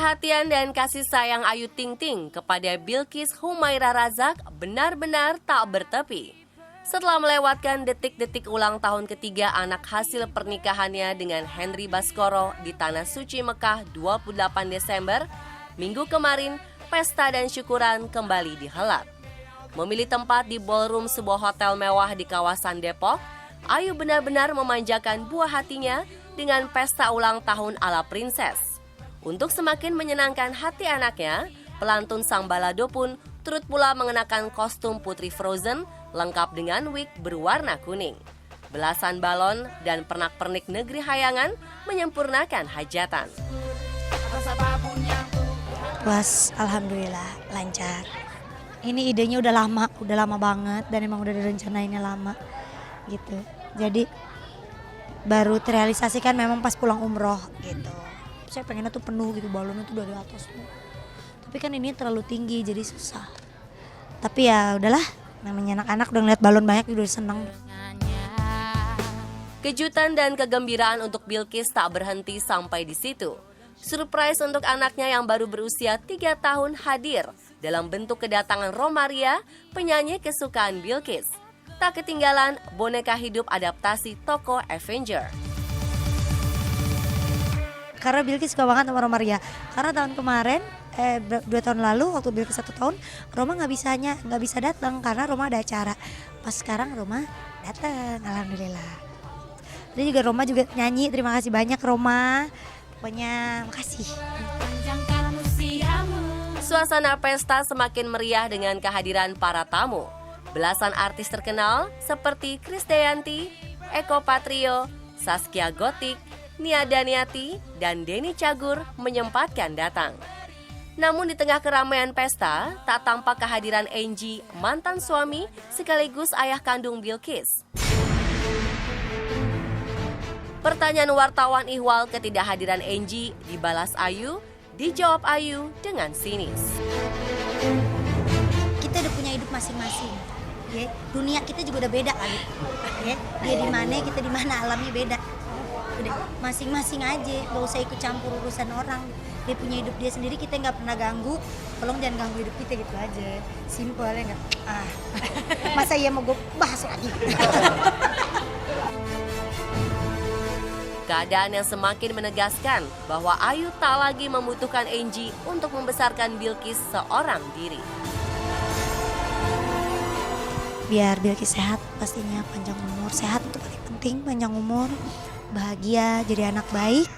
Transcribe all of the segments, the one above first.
Perhatian dan kasih sayang Ayu Ting Ting kepada Bilqis Humaira Razak benar-benar tak bertepi. Setelah melewatkan detik-detik ulang tahun ketiga anak hasil pernikahannya dengan Henry Baskoro di Tanah Suci Mekah 28 Desember, minggu kemarin pesta dan syukuran kembali dihelat. Memilih tempat di ballroom sebuah hotel mewah di kawasan Depok, Ayu benar-benar memanjakan buah hatinya dengan pesta ulang tahun ala princess. Untuk semakin menyenangkan hati anaknya, pelantun sang balado pun turut pula mengenakan kostum Putri Frozen lengkap dengan wig berwarna kuning. Belasan balon dan pernak-pernik negeri hayangan menyempurnakan hajatan. Puas, alhamdulillah lancar. Ini idenya udah lama banget dan emang udah direncanainnya lama gitu. Jadi baru terrealisasikan memang pas pulang umroh gitu. Saya pengennya tuh penuh gitu, balonnya tuh dari atas tuh. Tapi kan ini terlalu tinggi jadi susah. Tapi ya udahlah, namanya anak-anak udah ngeliat balon banyak udah seneng. Kejutan dan kegembiraan untuk Bilqis tak berhenti sampai di situ. Surprise untuk anaknya yang baru berusia 3 tahun hadir dalam bentuk kedatangan Romaria, penyanyi kesukaan Bilqis. Tak ketinggalan boneka hidup adaptasi tokoh Avenger. Karena Bilqis suka banget sama Romaria. Karena tahun kemarin, 2 tahun lalu waktu Bilqis 1 tahun, Roma nggak bisa datang karena Roma ada acara. Pas sekarang Roma datang, alhamdulillah. Tadi juga Roma juga nyanyi, terima kasih banyak Roma. Pokoknya makasih. Suasana pesta semakin meriah dengan kehadiran para tamu. Belasan artis terkenal seperti Krisdayanti, Eko Patrio, Zaskia Gotik, Nia Daniati, dan Denny Cagur menyempatkan datang. Namun di tengah keramaian pesta, tak tampak kehadiran Angie, mantan suami sekaligus ayah kandung Bilqis. Pertanyaan wartawan ihwal ketidakhadiran Angie dibalas Ayu, dijawab Ayu dengan sinis. Kita udah punya hidup masing-masing. Ya, dunia kita juga udah beda kali. Ya, dia di mana, kita di mana, alamnya beda. Udah masing-masing aja, gak usah ikut campur urusan orang. Dia punya hidup dia sendiri, kita nggak pernah ganggu. Tolong jangan ganggu hidup kita gitu aja. Simple ya nggak? Masa iya mau gue bahas lagi? Keadaan yang semakin menegaskan bahwa Ayu tak lagi membutuhkan Angie untuk membesarkan Bilqis seorang diri. Biar Bilqis sehat, pastinya panjang umur. Sehat itu paling penting, panjang umur. Bahagia, jadi anak baik,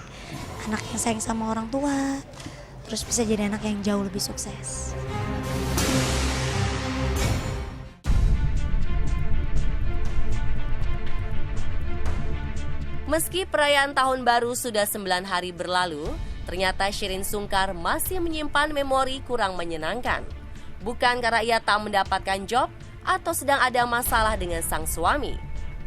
anak yang sayang sama orang tua, terus bisa jadi anak yang jauh lebih sukses. Meski perayaan tahun baru sudah 9 hari berlalu, ternyata Shireen Sungkar masih menyimpan memori kurang menyenangkan. Bukan karena ia tak mendapatkan job atau sedang ada masalah dengan sang suami.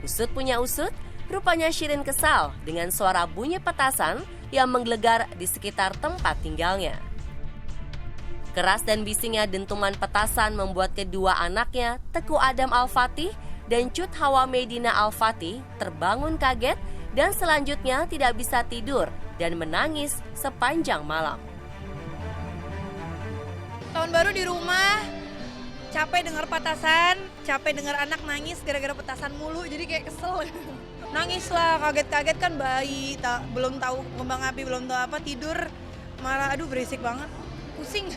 Usut punya usut, rupanya Shireen kesal dengan suara bunyi petasan yang menggelegar di sekitar tempat tinggalnya. Keras dan bisingnya dentuman petasan membuat kedua anaknya, Teguh Adam Al-Fatih dan Cut Hawa Medina Al-Fatih, terbangun kaget dan selanjutnya tidak bisa tidur dan menangis sepanjang malam. Tahun baru di rumah, capek dengar petasan, capek dengar anak nangis gara-gara petasan mulu, jadi kayak kesel. Nangis lah, kaget-kaget kan bayi, belum tahu kembang api, belum tahu apa, tidur malah aduh berisik banget, pusing.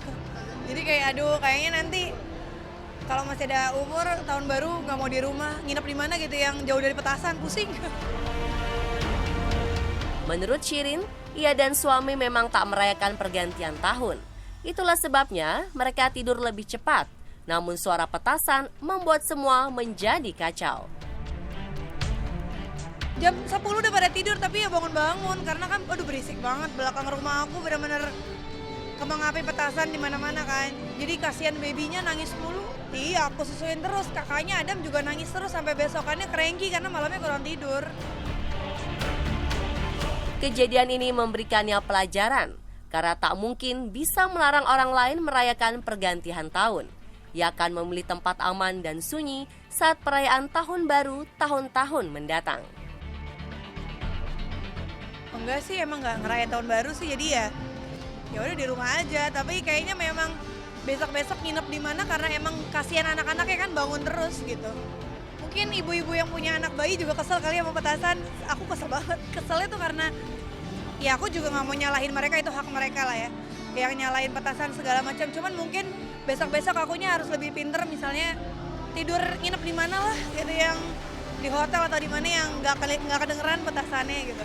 Jadi kayak aduh kayaknya nanti kalau masih ada umur tahun baru nggak mau di rumah, nginep di mana gitu yang jauh dari petasan, pusing. Menurut Shireen, ia dan suami memang tak merayakan pergantian tahun. Itulah sebabnya mereka tidur lebih cepat, namun suara petasan membuat semua menjadi kacau. Jam 10 udah pada tidur tapi ya bangun-bangun karena kan aduh berisik banget, belakang rumah aku benar-benar kembang api petasan di mana-mana kan. Jadi kasihan babynya nangis mulu. Iya, aku susuin terus. Kakaknya Adam juga nangis terus sampai besokannya kerengki karena malamnya kurang tidur. Kejadian ini memberikannya pelajaran karena tak mungkin bisa melarang orang lain merayakan pergantian tahun. Ia akan memilih tempat aman dan sunyi saat perayaan tahun baru tahun-tahun mendatang. Enggak sih, emang nggak ngerayain tahun baru sih, jadi ya ya udah di rumah aja. Tapi kayaknya memang besok-besok nginep di mana karena emang kasihan anak-anaknya kan bangun terus gitu. Mungkin ibu-ibu yang punya anak bayi juga kesel kali sama petasan. Aku kesel banget. Keselnya tuh karena ya aku juga nggak mau nyalahin mereka, itu hak mereka lah ya. Yang nyalahin petasan segala macam. Cuman mungkin besok-besok akunya harus lebih pinter, misalnya tidur nginep di mana lah gitu, yang di hotel atau di mana yang nggak kedengeran petasannya gitu.